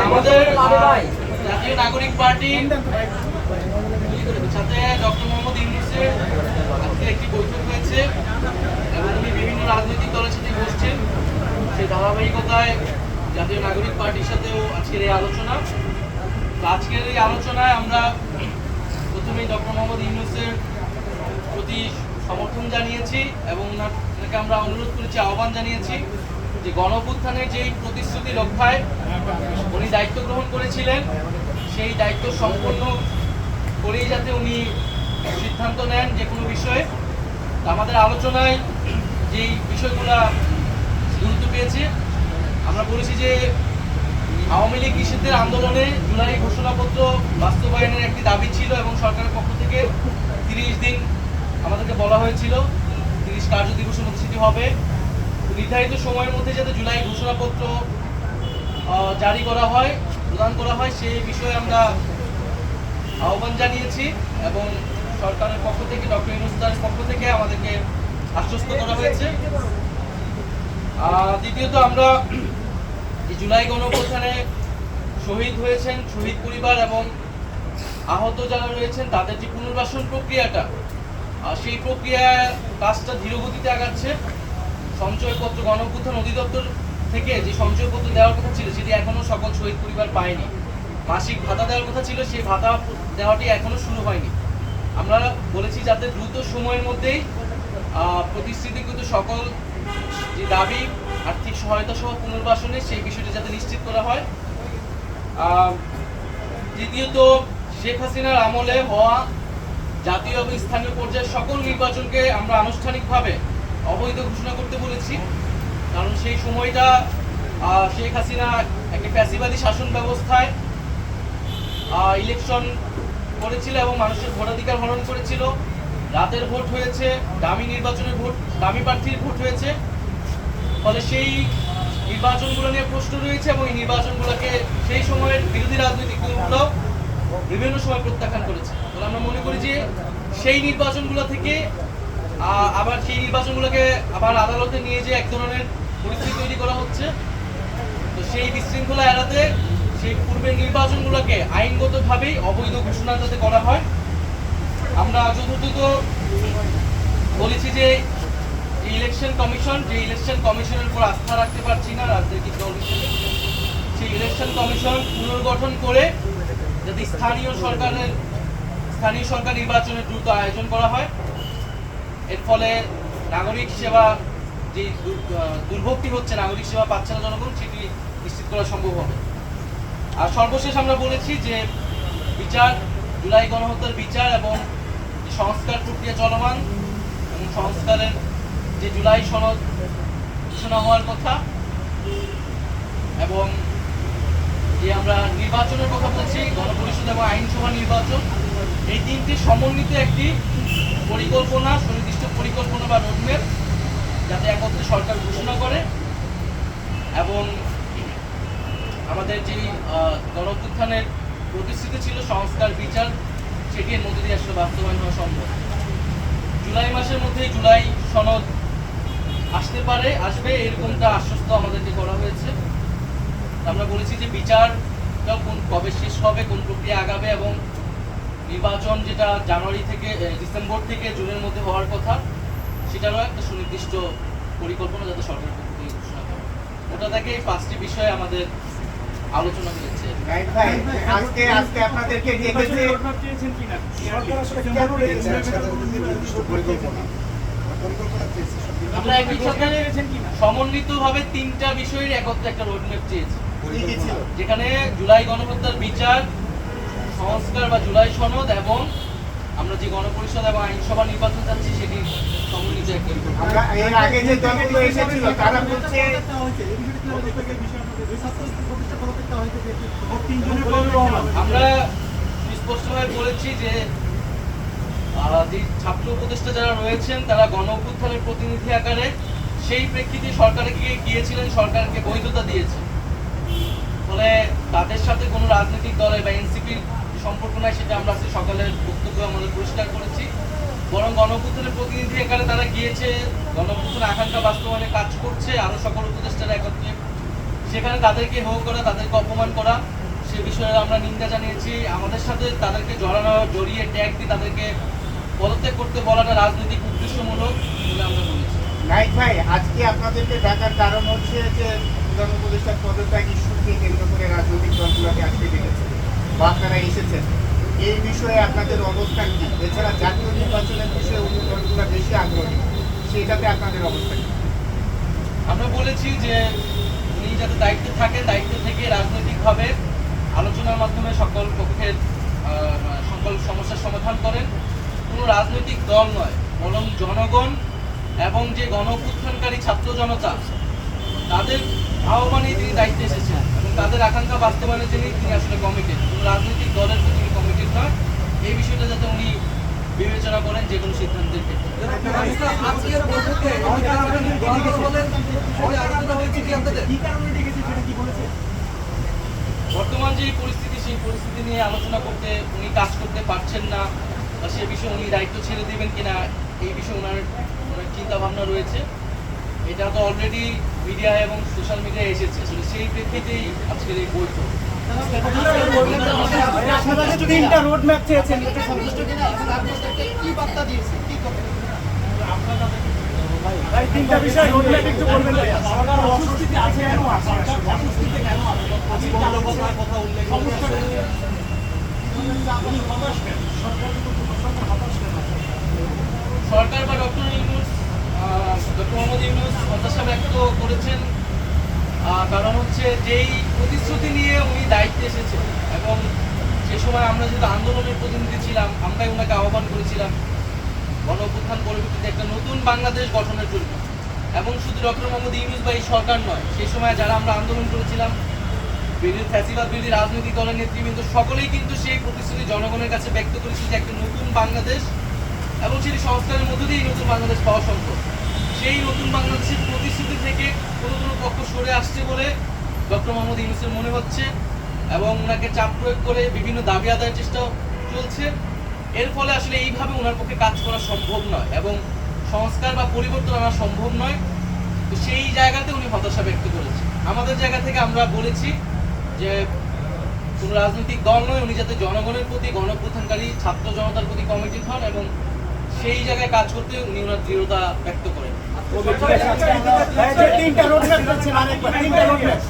আমাদের জাতীয় নাগরিক পার্টির সাথে ডক্টর মোহাম্মদ ইউনূসের আজকে একটি বৈঠক হয়েছে এবং উনি বিভিন্ন রাজনৈতিক দলের সাথে বসছেন। সেই ধারাবাহিকতায় জাতীয় নাগরিক পার্টির সাথেও আজকের এই আলোচনা। আজকের এই আলোচনায় আমরা প্রথমেই ডক্টর মোহাম্মদ ইউনূসের প্রতি সমর্থন জানিয়েছি এবং ওনাকে আমরা অনুরোধ করেছি, আহ্বান জানিয়েছি যে গণঅভ্যুত্থানের যেই প্রতিশ্রুতি রক্ষায় উনি দায়িত্ব গ্রহণ করেছিলেন সেই দায়িত্ব সম্পন্ন করেই যাতে উনি সিদ্ধান্ত নেন যে কোনো বিষয়ে। আমাদের আলোচনায় যেই বিষয়গুলো গুরুত্ব পেয়েছে, আমরা বলেছি যে আওয়ামী লীগ নিষিদ্ধের আন্দোলনে জুলাই ঘোষণাপত্র বাস্তবায়নের একটি দাবি ছিল এবং সরকারের পক্ষ থেকে 30 দিন আমাদেরকে বলা হয়েছিল, 30 কার্য দিবসের মধ্যে সেটি হবে। নির্ধারিত সময়ের মধ্যে যাতে জুলাই ঘোষণাপত্র জারি করা হয়, প্রদান করা হয়, সেই বিষয়ে আমরা আহ্বান জানিয়েছি এবং সরকারের পক্ষ থেকে ডক্টর ইউনূসের পক্ষ থেকে আমাদেরকে আশ্বস্ত করা হয়েছে। দ্বিতীয়ত আমরা জুলাই গণঅভ্যুত্থানে শহীদ হয়েছেন, শহীদ পরিবার এবং আহত যারা রয়েছেন তাদের যে পুনর্বাসন প্রক্রিয়াটা, সেই প্রক্রিয়া কাজটা ধীরগতিতে আগাচ্ছে। সঞ্চয়পত্র গণঅভ্যুত্থান অধিদপ্তর থেকে যে সঞ্চয়পত্র দেওয়ার কথা ছিল সেটি এখনো সকল শহীদ পরিবার পায়নি। মাসিক ভাতা দেওয়ার কথা ছিল, সেই ভাতা দেওয়াটি এখনো শুরু হয়নি। আমরা বলেছি যাতে দ্রুত সময়ের মধ্যেই প্রতিশ্রুতিকৃত সকল যে দাবি আর্থিক সহায়তা সহ পুনর্বাসনে সেই বিষয়টি যাতে নিশ্চিত করা হয়। দ্বিতীয়ত শেখ হাসিনার আমলে হওয়া জাতীয় এবং স্থানীয় পর্যায়ের সকল নির্বাচনকে আমরা আনুষ্ঠানিকভাবে অবৈধ ঘোষণা করতে বলেছি। কারণ সেই সময়টা শেখ হাসিনা একটি ফ্যাসিবাদী শাসন ব্যবস্থায় ইলেকশন করেছিল এবং মানুষের ভোটাধিকার হরণ করেছিল। রাতের ভোট হয়েছে, দামি নির্বাচনের ভোট, দামি প্রার্থীর ভোট হয়েছে। ফলে সেই নির্বাচনগুলো নিয়ে প্রশ্ন রয়েছে এবং এই নির্বাচনগুলোকে সেই সময়ের বিরোধী রাজনৈতিক দলগুলো বিভিন্ন সময় প্রত্যাখ্যান করেছে। তাহলে আমরা মনে করি যে সেই নির্বাচনগুলো থেকে আবার সেই নির্বাচনগুলোকে আবার আদালতে নিয়ে যে এক ধরনের পরিস্থিতি তৈরি করা হচ্ছে। তো সেই বিশৃঙ্খলা এড়াতে সেই পূর্বের নির্বাচনগুলোকে আইনগতভাবেই অবৈধ ঘোষণা যাতে করা হয়। আমরা যথাযথ বলেছি যে ইলেকশন কমিশন, যে ইলেকশন কমিশনের উপর আস্থা রাখতে পারছি না রাজনৈতিক দল হিসেবে, সেই ইলেকশন কমিশন পুনর্গঠন করে যাতে স্থানীয় সরকার নির্বাচনের দ্রুত আয়োজন করা হয়। এর ফলে নাগরিক সেবা যে দুর্ভোগটি হচ্ছে, নাগরিক সেবা পাচ্ছে না জনগণ, সেটি নিশ্চিত করা সম্ভব হবে। আর সর্বশেষ আমরা বলেছি যে বিচার, জুলাই গণহত্যার বিচার এবং সংস্কার প্রক্রিয়া চলমান এবং সংস্কারের যে জুলাই সনদ ঘোষণা হওয়ার কথা এবং যে আমরা নির্বাচনের কথা বলছি, গণপরিষদ এবং আইনসভা নির্বাচন, এই তিনটি সমন্বিত একটি পরিকল্পনা, সুনির্দিষ্ট পরিকল্পনা বা রোডম্যাপ যাতে একত্রে সরকার ঘোষণা করে এবং আমাদের যে গণঅভ্যুত্থানের প্রতিশ্রুতি ছিল সংস্কার বিচার, সেটির মধ্যে দিয়ে আসলে বাস্তবায়ন হওয়া সম্ভব। জুলাই মাসের মধ্যেই জুলাই সনদ আসতে পারে, আসবে, এরকমটা আশ্বস্ত আমাদেরকে করা হয়েছে। আমরা বলেছি যে বিচারটা কবে শেষ হবে, কোন প্রক্রিয়া আগাবে এবং নির্বাচন যেটা জানুয়ারি থেকে ডিসেম্বর থেকে জুনের মধ্যে হওয়ার কথা, সেটারও একটা সুনির্দিষ্ট পরিকল্পনা যাতে সরকারের পক্ষ থেকে ঘোষণা করে। ওটা থেকে এই 5টি বিষয়ে আমাদের আলোচনা হয়েছে। আমরা একই সাথে সমন্বিতভাবে 3টা বিষয়ের একত্রে একটা রোডম্যাপ চেয়েছি, যেখানে জুলাই গণহত্যার বিচার, সংস্কার বা জুলাই সনদ এবং আমরা যে গণপরিষদ এবং আইনসভা নির্বাচন চাচ্ছি সেটি সমন্বিত একটা। আমরা স্পষ্টভাবে বলেছি যে ছাত্র উপদেষ্টা যারা রয়েছেন তারা গণঅভ্যুত্থানের প্রতিনিধি আকারে সেই প্রেক্ষিতে সরকারে গিয়েছিলেন, সরকারকে বৈধতা দিয়েছে। ফলে তাদের সাথে কোনো রাজনৈতিক দলে বা এনসিপির সম্পর্ক নাই, সেটা আমরা আজকে সকালের বক্তব্য আমাদের পরিষ্কার করেছি। বরং গণঅভ্যুত্থানের প্রতিনিধি আকারে তারা গিয়েছে, গণঅভ্যুত্থানের আকাঙ্ক্ষা বাস্তবায়নে কাজ করছে, আরো সকল উপদেষ্টারা একত্রে সেখানে তাদেরকে হো করা, তাদেরকে অপমান করা, সে বিষয়ে আমরা নিন্দা জানিয়েছি। আমাদের সাথে তাদেরকে জড়িয়ে ট্যাগ দিয়ে তাদেরকে পদত্যাগ করতে বলাটা রাজনৈতিক উদ্দেশ্যমূলক বলে আমরা বলেছি। নাইক ভাই, আজকে আপনাদেরকে ডাকার কারণ হচ্ছে যে প্রধান উপদেষ্টার পদত্যাগ ইস্যুকে কেন্দ্র করে রাজনৈতিক দলগুলোকে আজকে ডেকেছে বা আপনারা এসেছেন, এই বিষয়ে আপনাদের অবস্থান কি? এছাড়া জাতীয় নির্বাচনের বিষয়ে অন্য দলগুলো বেশি আগ্রহী, সেটাতে আপনাদের অবস্থান কি? আমরা বলেছি যে উনি যাতে দায়িত্বে থাকেন, দায়িত্ব থেকে রাজনৈতিকভাবে আলোচনার মাধ্যমে সকল পক্ষের সকল সমস্যার সমাধান করেন। কোনো রাজনৈতিক দল নয়, বরং জনগণ এবং যে গণঅভ্যুত্থানকারী ছাত্র জনতা, তাদের আহ্বানে তিনি দায়িত্বে এসেছেন এবং তাদের আকাঙ্ক্ষা বাস্তবায়নের জন্য তিনি আসলে কমিটেড। কোনো রাজনৈতিক দলের প্রতি তিনি কমিটেড নয়। এই বিষয়টা যাতে উনি বিবেচনা করেন যে কোনো সিদ্ধান্তের ক্ষেত্রে। বর্তমান যে পরিস্থিতি, সেই পরিস্থিতি নিয়ে আলোচনা করতে উনি কাজ করতে পারছেন না, বা সে বিষয়ে উনি দায়িত্ব ছেড়ে দেবেন কিনা, এই বিষয়ে ওনার চিন্তা ভাবনা রয়েছে। এটা তো অলরেডি মিডিয়া এবং সোশ্যাল মিডিয়ায় এসেছে, আসলে সেই প্রেক্ষিতেই আজকের এই বৈঠক। তিনটা রোড ম্যাপ চেয়েছেন, তিনটা বিষয় রোড ম্যাপ একটু বলবেন। সরকার অস্বস্তিতে আছে কেন? সরকার অস্বস্তিতে কেন আছে? কথা উল্লেখ সরকার বা ডক্টর মোহাম্মদ ইউনূস হতাশা ব্যক্ত করেছেন, কারণ হচ্ছে যেই প্রতিশ্রুতি নিয়ে উনি দায়িত্বে এসেছেন এবং সে সময় আমরা যেহেতু আন্দোলনের প্রতিনিধি ছিলাম, আমরাই ওনাকে আহ্বান করেছিলাম গণঅভ্যুত্থান পরবর্তীতে একটা নতুন বাংলাদেশ গঠনের জন্য। এবং শুধু ডক্টর মোহাম্মদ ইউনূস বা এই সরকার নয়, সেই সময় যারা আমরা আন্দোলন করেছিলাম, ফ্যাসিবাদ বিরোধী রাজনৈতিক দলের নেতৃবৃন্দ সকলেই কিন্তু সেই প্রতিশ্রুতি জনগণের কাছে ব্যক্ত করেছিল যে একটা নতুন বাংলাদেশ এবং সেই সংস্কারের মধ্য দিয়ে নতুন বাংলাদেশ পাওয়া সম্ভব। সেই নতুন বাংলাদেশের প্রতিশ্রুতি থেকে কোনো পক্ষ সরে আসছে বলে ডক্টর মোহাম্মদ ইউনূসের মনে হচ্ছে এবং ওনাকে চাপ প্রয়োগ করে বিভিন্ন দাবি আদায়ের চেষ্টা চলছে। এর ফলে আসলে এইভাবে ওনার পক্ষে কাজ করা সম্ভব নয় এবং সংস্কার বা পরিবর্তন আনা সম্ভব নয়। তো সেই জায়গাতে উনি হতাশা ব্যক্ত করেছে। আমাদের জায়গা থেকে আমরা বলেছি যে কোনো রাজনৈতিক দল নয়, উনি যাতে জনগণের প্রতি, গণঅভ্যুত্থানকারী ছাত্র জনতার প্রতি কমিটেড হন এবং সেই জায়গায় কাজ করতে উনি ওনার দৃঢ়তা ব্যক্ত করেন। তিনটা রোড ম্যাপ বলছেন, আরেকবার তিনটা রোড ম্যাপ।